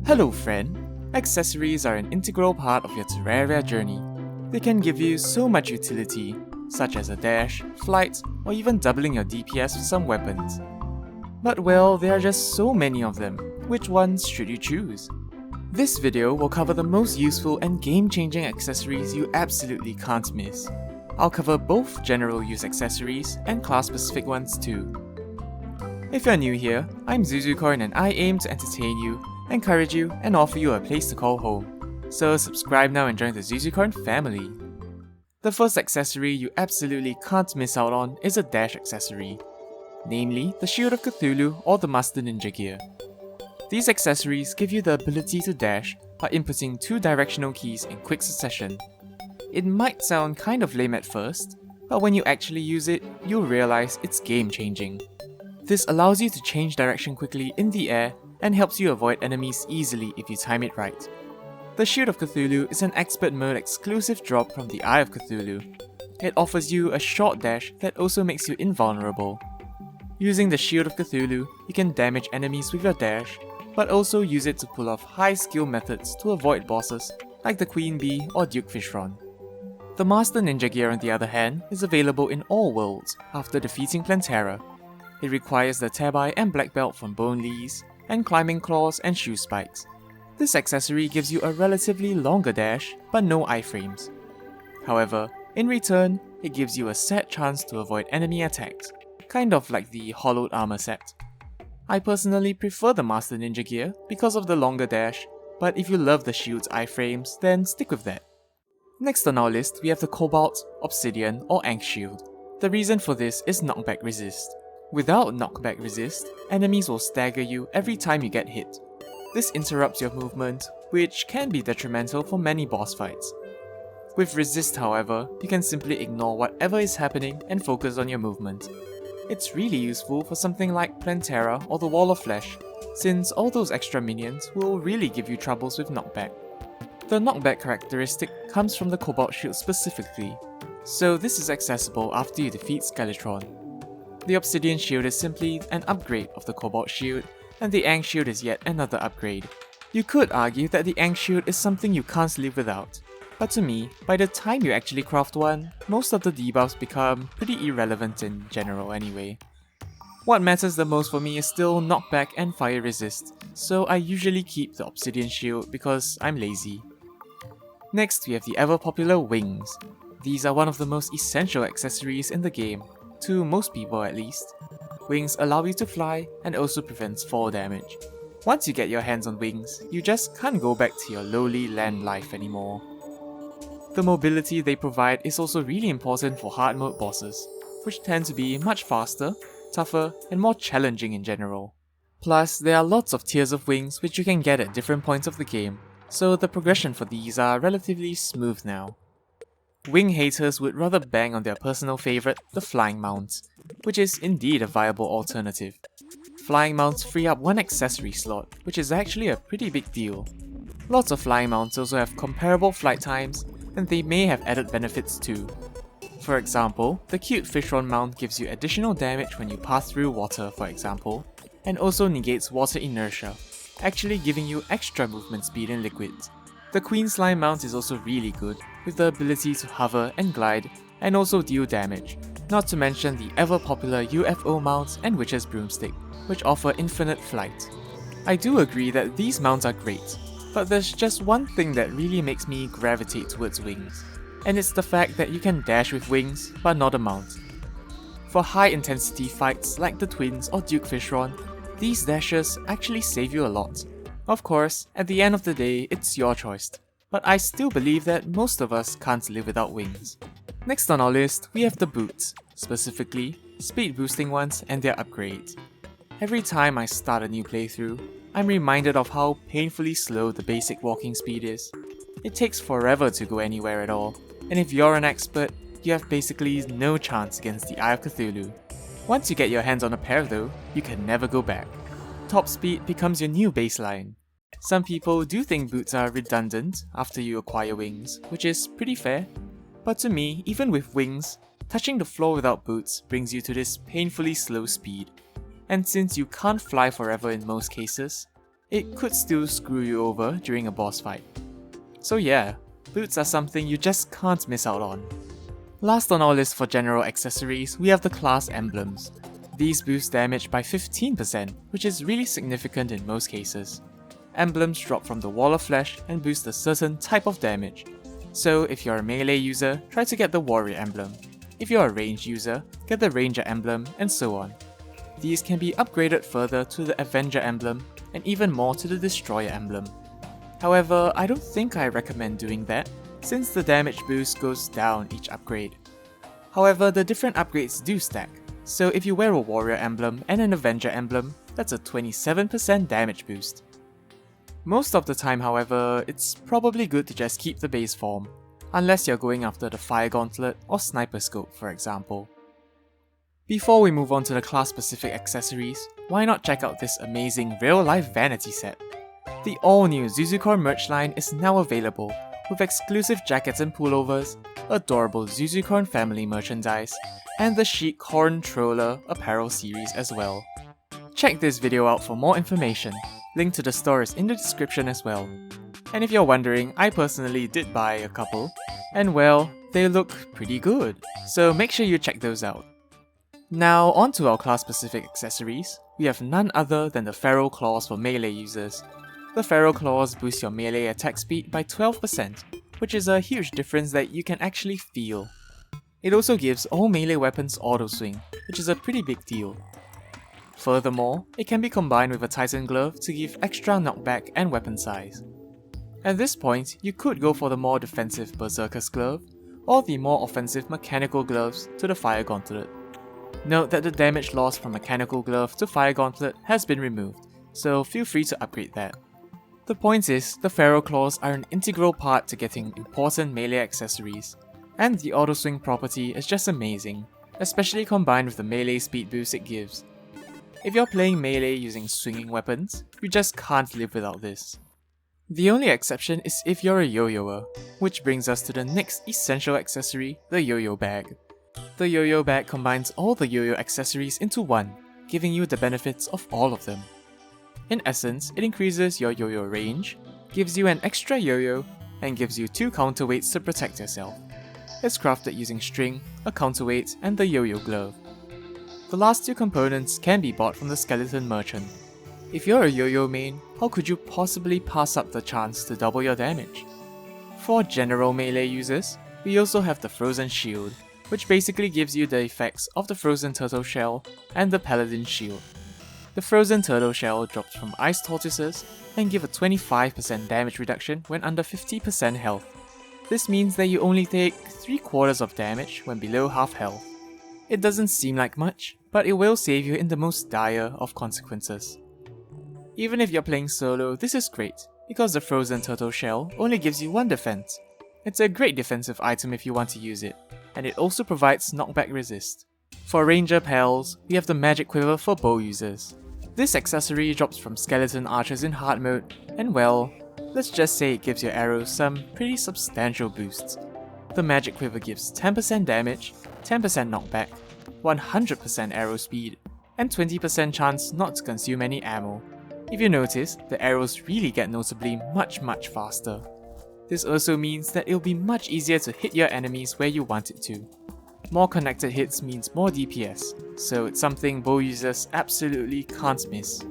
Hello friend! Accessories are an integral part of your Terraria journey. They can give you so much utility, such as a dash, flight, or even doubling your DPS with some weapons. But well, there are just so many of them. Which ones should you choose? This video will cover the most useful and game-changing accessories you absolutely can't miss. I'll cover both general use accessories and class-specific ones too. If you're new here, I'm Zuzucorn and I aim to entertain you, encourage you, and offer you a place to call home. So subscribe now and join the Zuzucorn family. The first accessory you absolutely can't miss out on is a dash accessory, namely the Shield of Cthulhu or the Master Ninja Gear. These accessories give you the ability to dash by inputting two directional keys in quick succession. It might sound kind of lame at first, but when you actually use it, you'll realize it's game-changing. This allows you to change direction quickly in the air and helps you avoid enemies easily if you time it right. The Shield of Cthulhu is an expert mode exclusive drop from the Eye of Cthulhu. It offers you a short dash that also makes you invulnerable. Using the Shield of Cthulhu, you can damage enemies with your dash, but also use it to pull off high skill methods to avoid bosses like the Queen Bee or Duke Fishron. The Master Ninja Gear on the other hand is available in all worlds after defeating Plantera. It requires the Tabai and Black Belt from Bone Lees, and climbing claws and shoe spikes. This accessory gives you a relatively longer dash, but no iframes. However, in return, it gives you a set chance to avoid enemy attacks, kind of like the hollowed armor set. I personally prefer the Master Ninja Gear because of the longer dash, but if you love the shield's iframes, then stick with that. Next on our list, we have the Cobalt, Obsidian, or Ankh Shield. The reason for this is knockback resist. Without knockback resist, enemies will stagger you every time you get hit. This interrupts your movement, which can be detrimental for many boss fights. With resist however, you can simply ignore whatever is happening and focus on your movement. It's really useful for something like Plantera or the Wall of Flesh, since all those extra minions will really give you troubles with knockback. The knockback characteristic comes from the Cobalt Shield specifically, so this is accessible after you defeat Skeletron. The Obsidian Shield is simply an upgrade of the Cobalt Shield, and the Ankh Shield is yet another upgrade. You could argue that the Ankh Shield is something you can't live without, but to me, by the time you actually craft one, most of the debuffs become pretty irrelevant in general anyway. What matters the most for me is still knockback and fire resist, so I usually keep the Obsidian Shield because I'm lazy. Next we have the ever popular wings. These are one of the most essential accessories in the game, to most people at least. Wings allow you to fly and also prevents fall damage. Once you get your hands on wings, you just can't go back to your lowly land life anymore. The mobility they provide is also really important for hard mode bosses, which tend to be much faster, tougher, and more challenging in general. Plus, there are lots of tiers of wings which you can get at different points of the game, so the progression for these are relatively smooth now. Wing haters would rather bang on their personal favourite, the flying mounts, which is indeed a viable alternative. Flying mounts free up one accessory slot, which is actually a pretty big deal. Lots of flying mounts also have comparable flight times, and they may have added benefits too. For example, the cute Fishron mount gives you additional damage when you pass through water, for example, and also negates water inertia, actually giving you extra movement speed in liquids. The Queen Slime mount is also really good, with the ability to hover and glide, and also deal damage, not to mention the ever popular UFO mount and Witch's Broomstick, which offer infinite flight. I do agree that these mounts are great, but there's just one thing that really makes me gravitate towards wings, and it's the fact that you can dash with wings, but not a mount. For high intensity fights like the Twins or Duke Fishron, these dashes actually save you a lot. Of course, at the end of the day, it's your choice, but I still believe that most of us can't live without wings. Next on our list, we have the boots, specifically speed boosting ones and their upgrades. Every time I start a new playthrough, I'm reminded of how painfully slow the basic walking speed is. It takes forever to go anywhere at all, and if you're an expert, you have basically no chance against the Eye of Cthulhu. Once you get your hands on a pair though, you can never go back. Top speed becomes your new baseline. Some people do think boots are redundant after you acquire wings, which is pretty fair, but to me, even with wings, touching the floor without boots brings you to this painfully slow speed. And since you can't fly forever in most cases, it could still screw you over during a boss fight. So yeah, boots are something you just can't miss out on. Last on our list for general accessories, we have the class emblems. These boost damage by 15%, which is really significant in most cases. Emblems drop from the wall of flesh and boost a certain type of damage. So if you're a melee user, try to get the warrior emblem. If you're a ranged user, get the ranger emblem, and so on. These can be upgraded further to the avenger emblem, and even more to the destroyer emblem. However, I don't think I recommend doing that, since the damage boost goes down each upgrade. However, the different upgrades do stack, so if you wear a warrior emblem and an avenger emblem, that's a 27% damage boost. Most of the time, however, it's probably good to just keep the base form, unless you're going after the fire gauntlet or sniper scope, for example. Before we move on to the class-specific accessories, why not check out this amazing real-life vanity set? The all-new Zuzucorn merch line is now available, with exclusive jackets and pullovers, adorable Zuzucorn family merchandise, and the chic Horn Troller apparel series as well. Check this video out for more information, link to the store is in the description as well. And if you're wondering, I personally did buy a couple, and well, they look pretty good, so make sure you check those out. Now on to our class-specific accessories, we have none other than the Feral Claws for melee users. The Feral Claws boost your melee attack speed by 12%, which is a huge difference that you can actually feel. It also gives all melee weapons auto swing, which is a pretty big deal. Furthermore, it can be combined with a Titan Glove to give extra knockback and weapon size. At this point, you could go for the more defensive Berserker's Glove, or the more offensive Mechanical Gloves to the Fire Gauntlet. Note that the damage loss from Mechanical Glove to Fire Gauntlet has been removed, so feel free to upgrade that. The point is, the Feral Claws are an integral part to getting important melee accessories, and the auto swing property is just amazing, especially combined with the melee speed boost it gives. If you're playing melee using swinging weapons, you just can't live without this. The only exception is if you're a yo-yoer, which brings us to the next essential accessory, the yo-yo bag. The yo-yo bag combines all the yo-yo accessories into one, giving you the benefits of all of them. In essence, it increases your yo-yo range, gives you an extra yo-yo, and gives you 2 counterweights to protect yourself. It's crafted using string, a counterweight, and the yo-yo glove. The last 2 components can be bought from the skeleton merchant. If you're a yo-yo main, how could you possibly pass up the chance to double your damage? For general melee users, we also have the Frozen Shield, which basically gives you the effects of the Frozen Turtle Shell and the Paladin Shield. The Frozen Turtle Shell drops from Ice Tortoises and give a 25% damage reduction when under 50% health. This means that you only take 3/4 of damage when below half health. It doesn't seem like much, but it will save you in the most dire of consequences. Even if you're playing solo, this is great, because the Frozen Turtle Shell only gives you 1 defense. It's a great defensive item if you want to use it, and it also provides knockback resist. For Ranger Pals, we have the Magic Quiver for bow users. This accessory drops from skeleton archers in hard mode, and well, let's just say it gives your arrows some pretty substantial boosts. The Magic Quiver gives 10% damage, 10% knockback, 100% arrow speed, and 20% chance not to consume any ammo. If you notice, the arrows really get notably much faster. This also means that it'll be much easier to hit your enemies where you want it to. More connected hits means more DPS, so it's something bow users absolutely can't miss.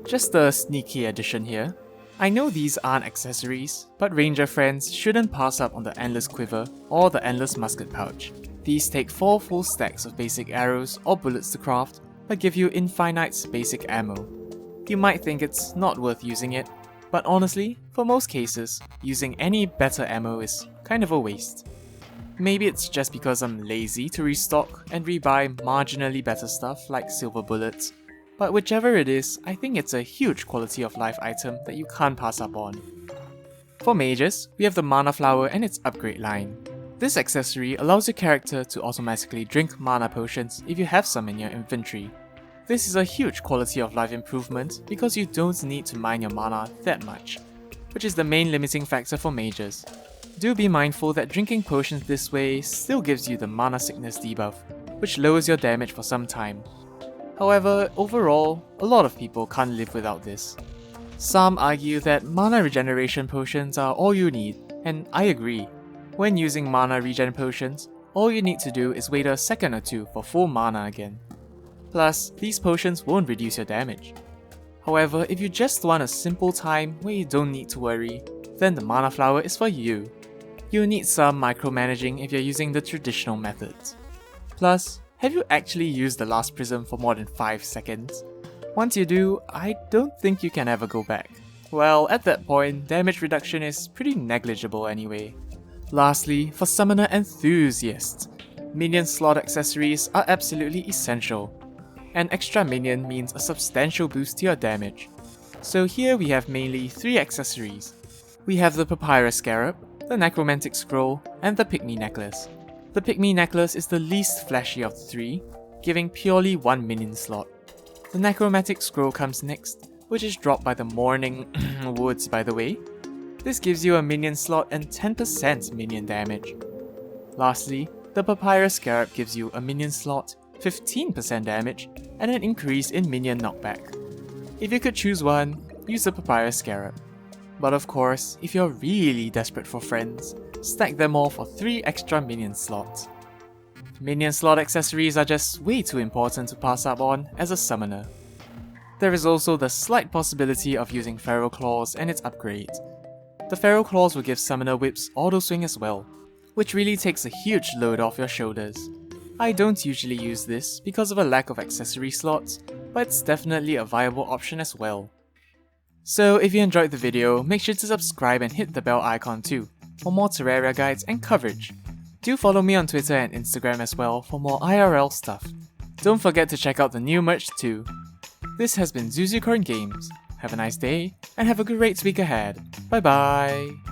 Just a sneaky addition here. I know these aren't accessories, but ranger friends shouldn't pass up on the Endless Quiver or the Endless Musket Pouch. These take 4 full stacks of basic arrows or bullets to craft, but give you infinite basic ammo. You might think it's not worth using it, but honestly, for most cases, using any better ammo is kind of a waste. Maybe it's just because I'm lazy to restock and rebuy marginally better stuff like silver bullets, but whichever it is, I think it's a huge quality of life item that you can't pass up on. For mages, we have the Mana Flower and its upgrade line. This accessory allows your character to automatically drink mana potions if you have some in your inventory. This is a huge quality of life improvement because you don't need to mine your mana that much, which is the main limiting factor for mages. Do be mindful that drinking potions this way still gives you the mana sickness debuff, which lowers your damage for some time. However, overall, a lot of people can't live without this. Some argue that mana regeneration potions are all you need, and I agree. When using mana regen potions, all you need to do is wait a second or two for full mana again. Plus, these potions won't reduce your damage. However, if you just want a simple time where you don't need to worry, then the mana flower is for you. You'll need some micromanaging if you're using the traditional methods. Plus, have you actually used the last prism for more than 5 seconds? Once you do, I don't think you can ever go back. Well, at that point, damage reduction is pretty negligible anyway. Lastly, for summoner enthusiasts, minion slot accessories are absolutely essential. An extra minion means a substantial boost to your damage. So here we have mainly 3 accessories. We have the Papyrus Scarab, the Necromantic Scroll, and the Pygmy Necklace. The Pygmy Necklace is the least flashy of the 3, giving purely 1 minion slot. The Necromantic Scroll comes next, which is dropped by the Morning Woods by the way. This gives you a minion slot and 10% minion damage. Lastly, the Papyrus Scarab gives you a minion slot, 15% damage, and an increase in minion knockback. If you could choose one, use the Papyrus Scarab. But of course, if you're really desperate for friends, stack them all for 3 extra minion slots. Minion slot accessories are just way too important to pass up on as a summoner. There is also the slight possibility of using Feral Claws and its upgrade. The Feral Claws will give Summoner Whips auto swing as well, which really takes a huge load off your shoulders. I don't usually use this because of a lack of accessory slots, but it's definitely a viable option as well. So if you enjoyed the video, make sure to subscribe and hit the bell icon too, for more Terraria guides and coverage. Do follow me on Twitter and Instagram as well for more IRL stuff. Don't forget to check out the new merch too. This has been Zuzucorn Games. Have a nice day, and have a great week ahead. Bye bye!